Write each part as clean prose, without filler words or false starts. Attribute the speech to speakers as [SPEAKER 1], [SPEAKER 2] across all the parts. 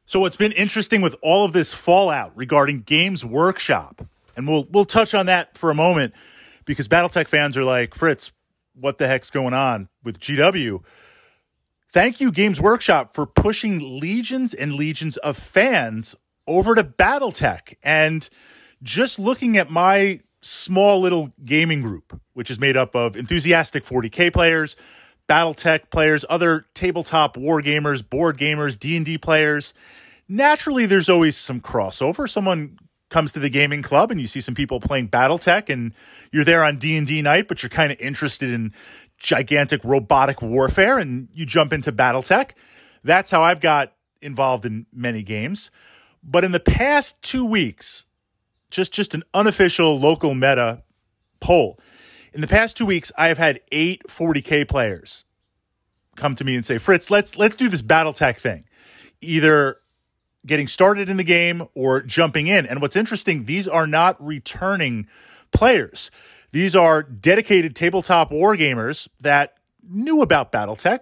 [SPEAKER 1] So what's been interesting with all of this fallout regarding Games Workshop, and we'll touch on that for a moment because Battletech fans are like, Fritz, what the heck's going on with GW? Thank you, Games Workshop, for pushing legions and legions of fans over to Battletech. And just looking at my small little gaming group, which is made up of enthusiastic 40K players, Battletech players, other tabletop wargamers, board gamers, D&D players. Naturally, there's always some crossover. Someone comes to the gaming club and you see some people playing Battletech and you're there on D&D night, but you're kind of interested in gigantic robotic warfare and you jump into Battletech. That's how I've got involved in many games. But in the past 2 weeks, just an unofficial local meta poll. In the past 2 weeks, I have had 8 40K players come to me and say, Fritz, let's do this Battletech thing. Either getting started in the game or jumping in. And what's interesting, these are not returning players. These are dedicated tabletop wargamers that knew about Battletech.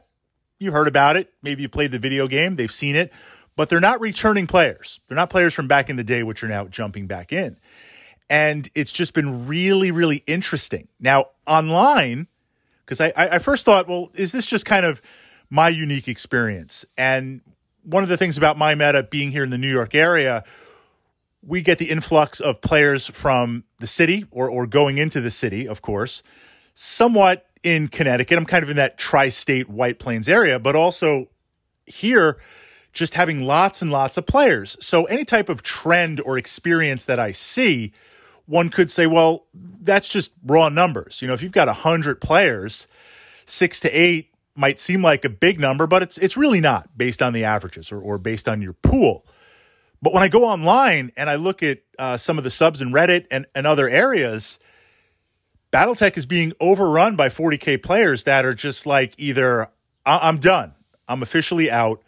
[SPEAKER 1] You heard about it. Maybe you played the video game. They've seen it. But they're not returning players. They're not players from back in the day, which are now jumping back in. And it's just been really, really interesting. Now, online, because I first thought, well, is this just kind of my unique experience? And one of the things about my meta being here in the New York area, we get the influx of players from the city or going into the city, of course, somewhat in Connecticut. I'm kind of in that tri-state White Plains area, but also here, just having lots and lots of players. So any type of trend or experience that I see, one could say, well, that's just raw numbers. You know, if you've got 100 players, 6 to 8 might seem like a big number, but it's really not based on the averages or based on your pool. But when I go online and I look at some of the subs in Reddit and other areas, Battletech is being overrun by 40K players that are just like either I'm done, I'm officially out,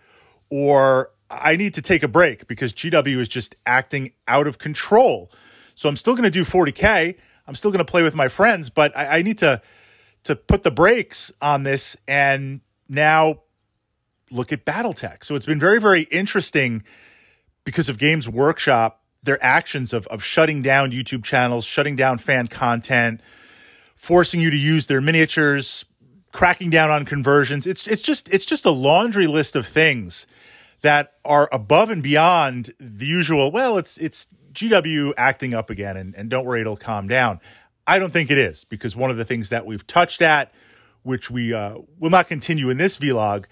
[SPEAKER 1] or I need to take a break because GW is just acting out of control. So I'm still going to do 40K. I'm still going to play with my friends, but I need to put the brakes on this and now look at Battletech. So it's been very, very interesting because of Games Workshop, their actions of shutting down YouTube channels, shutting down fan content, forcing you to use their miniatures, cracking down on conversions. It's just a laundry list of things that are above and beyond the usual, well, it's GW acting up again, and don't worry, it'll calm down. I don't think it is, because one of the things that we've touched at, which we will not continue in this vlog,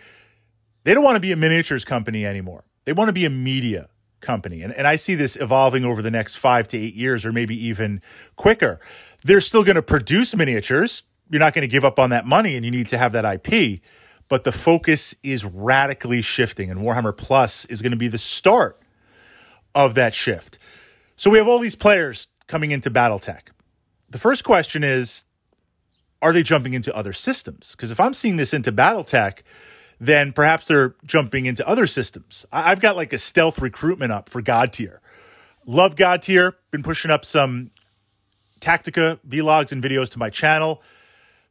[SPEAKER 1] they don't want to be a miniatures company anymore. They want to be a media company. And I see this evolving over the next 5 to 8 years, or maybe even quicker. They're still going to produce miniatures. You're not going to give up on that money, and you need to have that IP. But the focus is radically shifting, and Warhammer Plus is going to be the start of that shift. So we have all these players coming into Battletech. The first question is, are they jumping into other systems? Because if I'm seeing this into Battletech, then perhaps they're jumping into other systems. I've got like a stealth recruitment up for God Tier. Love God Tier. Been pushing up some Tactica vlogs and videos to my channel.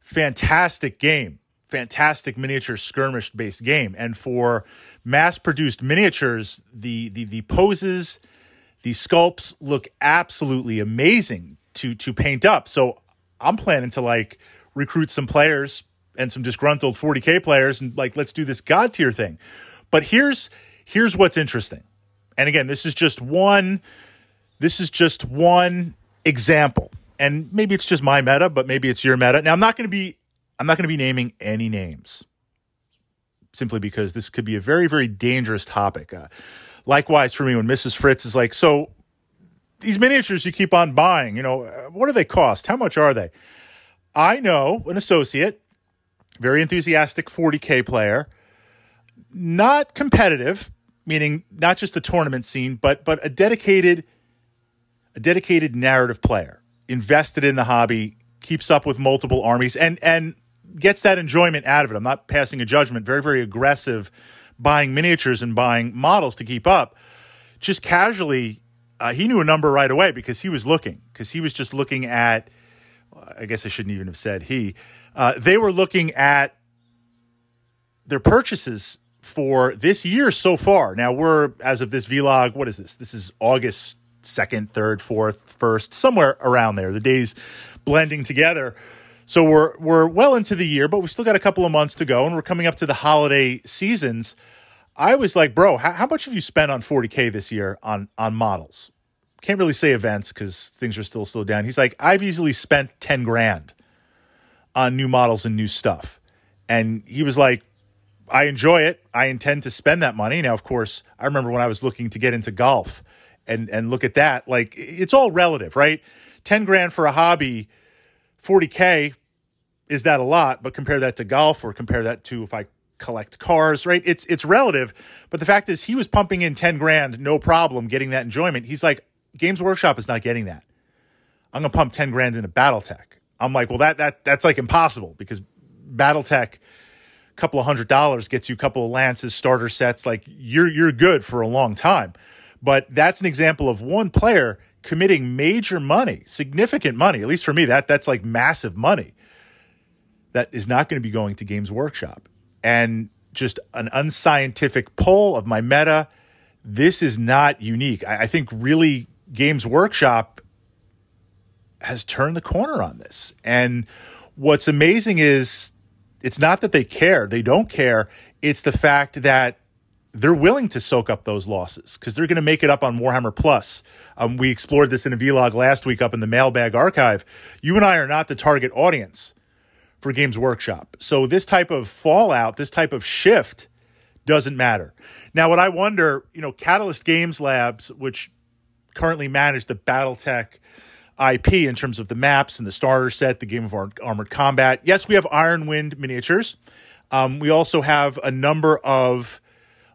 [SPEAKER 1] Fantastic game. Fantastic miniature skirmish-based game. And for mass-produced miniatures, the poses, the sculpts look absolutely amazing to paint up. So I'm planning to like recruit some players and some disgruntled 40K players and like, let's do this God Tier thing. But here's what's interesting. And again, this is just one example. And maybe it's just my meta, but maybe it's your meta. Now I'm not going to be naming any names, simply because this could be a very, very dangerous topic. Likewise for me, when Mrs. Fritz is like, so these miniatures you keep on buying, you know, what do they cost? How much are they? I know an associate, very enthusiastic 40K player, not competitive, meaning not just the tournament scene, but a dedicated narrative player, invested in the hobby, keeps up with multiple armies, and gets that enjoyment out of it. I'm not passing a judgment. Very, very aggressive, buying miniatures and buying models to keep up. Just casually, he knew a number right away because he was just looking at, I guess I shouldn't even have said he. They were looking at their purchases for this year so far. Now we're, as of this vlog, what is this? This is August 2nd, 3rd, 4th, 1st, somewhere around there. The days blending together. So we're well into the year, but we still got a couple of months to go, and we're coming up to the holiday seasons. I was like, bro, how much have you spent on 40K this year on models? Can't really say events because things are still slowed down. He's like, I've easily spent 10 grand on new models and new stuff. And he was like, I enjoy it. I intend to spend that money. Now, of course, I remember when I was looking to get into golf and look at that, like, it's all relative, right? 10 grand for a hobby, 40K, is that a lot? But compare that to golf, or compare that to if I collect cars, right? It's relative. But the fact is, he was pumping in 10 grand, no problem, getting that enjoyment. He's like, Games Workshop is not getting that. I'm going to pump 10 grand into Battletech. I'm like, well, that's like impossible, because Battletech, couple of $100 gets you a couple of lances, starter sets. Like, you're good for a long time. But that's an example of one player committing major money, significant money. At least for me, that's like massive money that is not going to be going to Games Workshop. And just an unscientific pull of my meta. This is not unique. I think really Games Workshop has turned the corner on this. And what's amazing is, it's not that they care. They don't care. It's the fact that they're willing to soak up those losses because they're going to make it up on Warhammer Plus. We explored this in a vlog last week up in the Mailbag archive. You and I are not the target audience for Games Workshop. So this type of fallout, this type of shift doesn't matter. Now, what I wonder, Catalyst Games Labs, which currently manage the Battletech IP in terms of the maps and the starter set, the game of armored combat. Yes, we have Ironwind miniatures. We also have a number of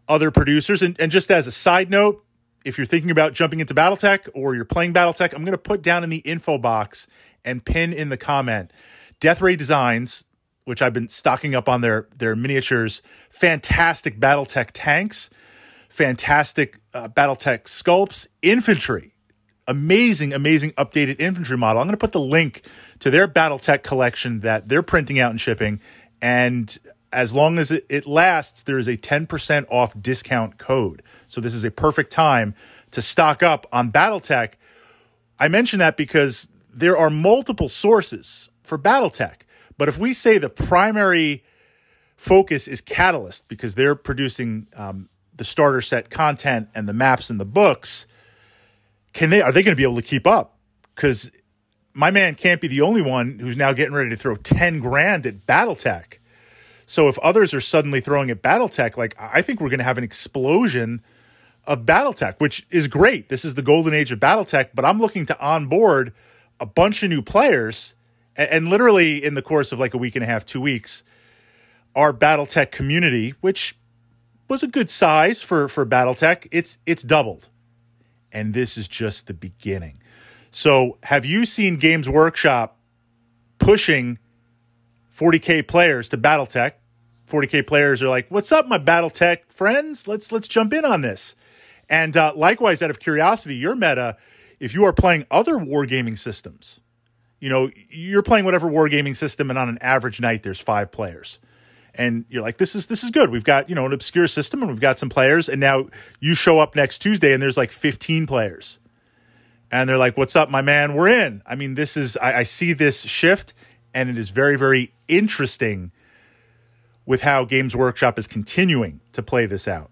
[SPEAKER 1] other producers. And just as a side note, if you're thinking about jumping into Battletech or you're playing Battletech, I'm going to put down in the info box and pin in the comment Death Ray Designs, which I've been stocking up on their miniatures. Fantastic Battletech tanks, fantastic Battletech sculpts, infantry. Amazing updated infantry model. I'm going to put the link to their Battletech collection that they're printing out and shipping. And as long as it lasts, there is a 10% off discount code. So this is a perfect time to stock up on Battletech. I mention that because there are multiple sources for Battletech. But if we say the primary focus is Catalyst because they're producing the starter set content and the maps and the books, are they going to be able to keep up? Because my man can't be the only one who's now getting ready to throw 10 grand at Battletech. So if others are suddenly throwing at Battletech, like, I think we're going to have an explosion of Battletech, which is great. This is the golden age of Battletech, but I'm looking to onboard a bunch of new players. And literally in the course of like a week and a half, 2 weeks, our Battletech community, which was a good size for Battletech, it's doubled. And this is just the beginning. So have you seen Games Workshop pushing 40K players to Battletech? 40K players are like, what's up, my Battletech friends? Let's jump in on this. And likewise, out of curiosity, your meta, if you are playing other wargaming systems, you're playing whatever wargaming system, and on an average night, there's 5 players. And you're like, this is good. We've got, an obscure system and we've got some players. And now you show up next Tuesday and there's like 15 players. And they're like, what's up, my man? We're in. I mean, I see this shift, and it is very, very interesting with how Games Workshop is continuing to play this out.